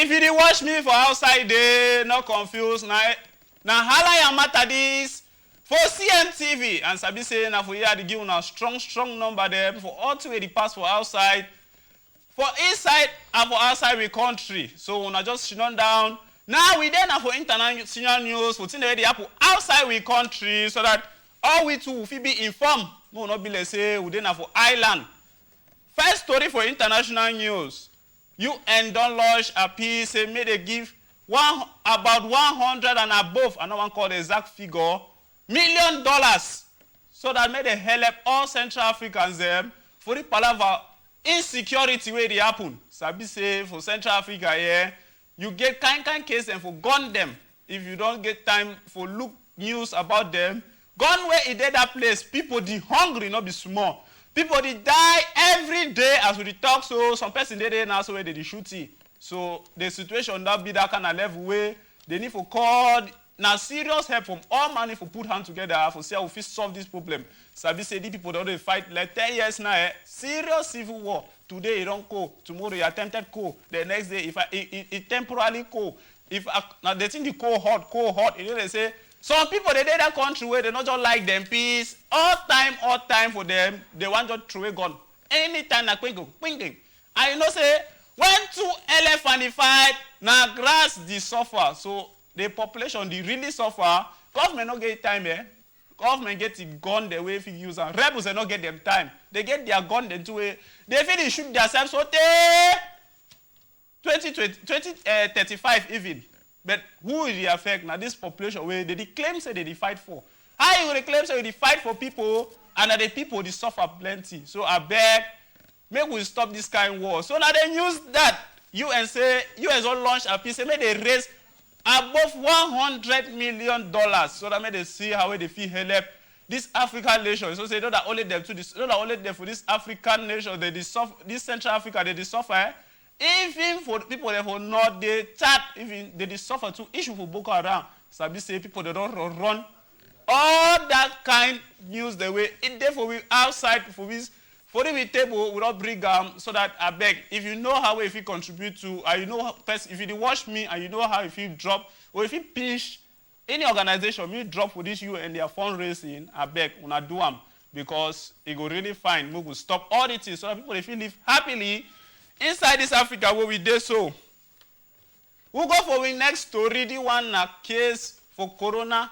If you did watch me for outside there, not confused, now Halla Ya Matta this for CMTV. And Sabi say now for here they give a strong number there for all two way the pass for outside. For inside and for outside we country. So when I just sit down. Now we then have for international news for things they happen outside we country so that all we too will be informed. We will not be like say we then have for island. First story for international news. UN don't launch a piece, say may they give about 100 and above, I don't want to call the exact figure, $1 million. So that may they help all Central Africans them for the palaver insecurity where they happen. Sabi say for Central Africa here, you get kind case and for gun them. If you don't get time for look news about them, gun where it did that place, people the hungry not be small. People they die every day as we talk, so some person they now so where they shoot it. So the situation that be that kind of level where they need to call now serious help from all money for put hands together for see how we solve this problem. Sabi say the people don't fight like 10 years now, serious civil war. Today you don't go, tomorrow you attempted go, the next day it temporarily go. If now they think the cold hot, you know they say. Some people, they did that country where they not just like them peace. All time for them, they want to throw a gun. Anytime, na quick. And you know, say, when two elephants fight, now grass, they suffer. So, the population, they really suffer. Government not get time, eh? Government get the gun the way if you use them. Rebels, they not get them time. They get their gun the two way. They feel they shoot themselves, so they 2035 even. But who will it affect now? This population where they claim say they fight for. How you will claim say they fight for people and that the people they suffer plenty. So I beg, make we stop this kind of war. So now they use that. UN say US will launch a piece. Make they raise above $100 million. So that make they see how they feel help this African nation. So say not only them to this, not only them for this African nation, they suffer, this Central Africa they suffer. Even for people that for not they chat, even they suffer too issue for Boko Haram. Sabi say people they don't run all that kind news the way it therefore we outside for this for the table without bring so that I beg if you know how if you contribute to you know how, first if you watch me and you know how if you drop or if you pinch any organization me drop for this you and their fundraising I beg when I do them because it go really fine we will stop all the things so that people if you live happily. Inside this Africa where we did so. We'll go for the next story. The one case for corona.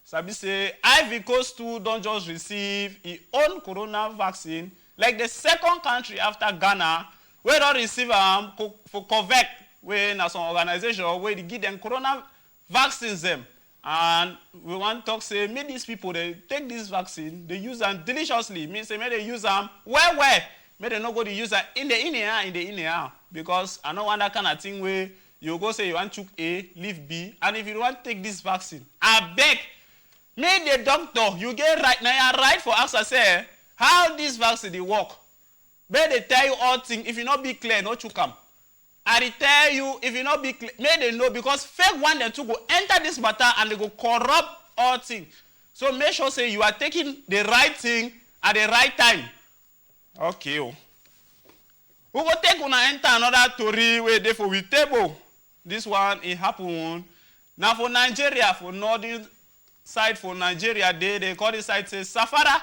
Sabi say Ivory Coast too don't just receive its own corona vaccine. Like the second country after Ghana, we don't receive for COVID, where na some organization where they give them corona vaccines them. And we want to talk say, make these people they take this vaccine, they use them deliciously. Means say may they use them where. May they not go to use that in the air. Because I don't want that kind of thing where you go say you want to A, leave B, and if you want to take this vaccine, I beg, make the doctor, you get right now, right for us to say how this vaccine they work. May they tell you all things, if you not be clear, not to come. I tell you, if you not be clear, may they know, because fake one them to go enter this matter and they go corrupt all things. So make sure say you are taking the right thing at the right time. Okay. We go take una enter another story where they for we table. This one it happened. Now for Nigeria, for northern side for Nigeria, they call this side say Safara.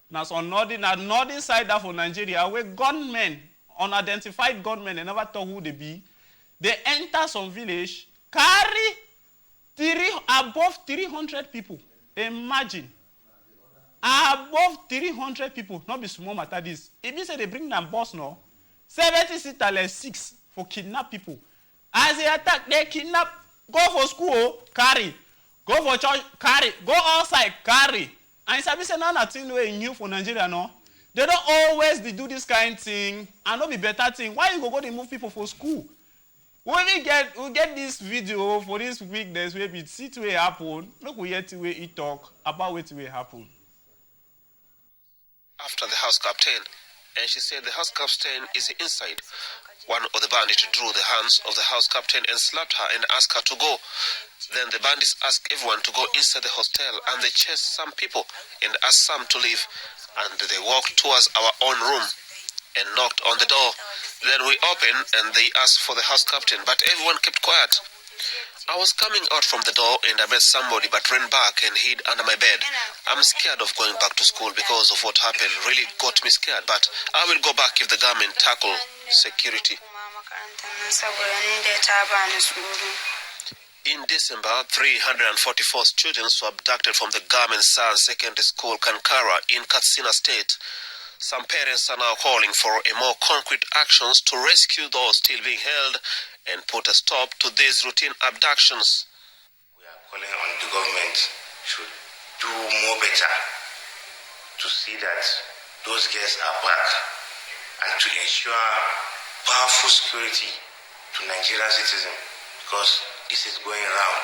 Now so northern side that for Nigeria, where gunmen, unidentified gunmen, they never told who they be. They enter some village, carry above 300 people. Imagine. Above 300 people, not be small matter this. If you say they bring them boss now, 70 seater like 6 for kidnap people. As they attack, they kidnap, go for school, carry. Go for church, carry. Go outside, carry. And it's a say nothing way new for Nigeria, no? They don't always do this kind of thing and not be better thing. Why you go to move people for school? We get this video for this week, there's where we see to it happen. Look, we hear to where he talk about what will happen. After the house captain, and she said the house captain is inside. One of the bandits drew the hands of the house captain and slapped her and asked her to go. Then the bandits asked everyone to go inside the hostel and they chased some people and asked some to leave and they walked towards our own room. and knocked on the door. Then we opened and they asked for the house captain, but everyone kept quiet. I was coming out from the door and I met somebody but ran back and hid under my bed. I'm scared of going back to school because of what happened. Really got me scared, but I will go back if the government tackle security. In December, 344 students were abducted from the Government Science Secondary School, Kankara, in Katsina State. Some parents are now calling for a more concrete actions to rescue those still being held and put a stop to these routine abductions. We are calling on the government to do more better to see that those girls are back and to ensure powerful security to Nigerian citizens, because this is going around.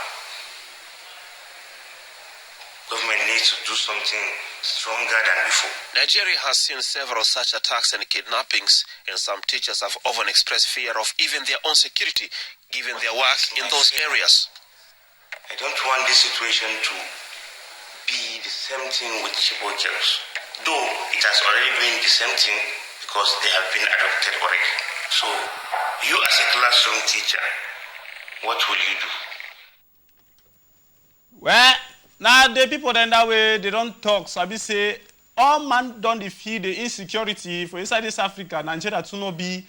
Government needs to do something stronger than before. Nigeria has seen several such attacks and kidnappings, and some teachers have often expressed fear of even their own security, given their work in those areas. I don't want this situation to be the same thing with Chibok girls, though it has already been the same thing because they have been adopted already. So, you as a classroom teacher, what will you do? Well, now the people then that way, they don't talk. So I say, all man don't defeat the insecurity for inside this Africa, Nigeria to not be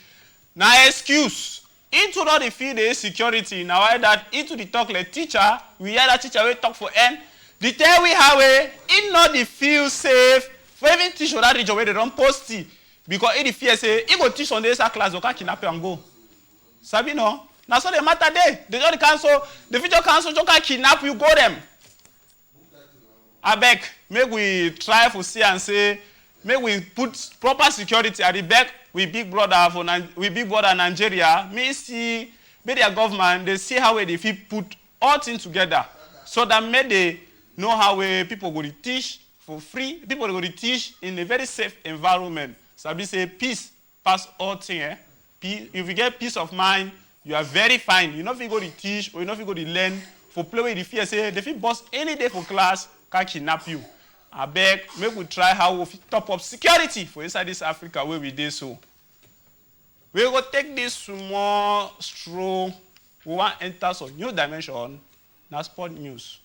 now excuse. It to not defeat the insecurity. Now why that into the talk like teacher, we hear that teacher we talk for end. The tell we have it not the feel safe for even teach that region where they don't post it. Because if the fear say, if go teach on this class, you can kidnap and go. Sabi no? Now so the matter there. They just cancel, the future council you can kidnap you, go them. I beg, make we try to see and say, make we put proper security at the back with big brother Nigeria. Me see, be their government, they see how they fit put all things together. So that may they know how people go to teach for free, people go to teach in a very safe environment. So I say peace pass all things. Eh? Peace, if you get peace of mind, you are very fine. You know if you go to teach or you know if you go to learn, for play with the fear, say, if you boss any day for class, can kidnap you. I beg, make we try how we top up security for inside this Africa where we did so. We will take this small stroll. We want to enter some new dimension. Now sport news.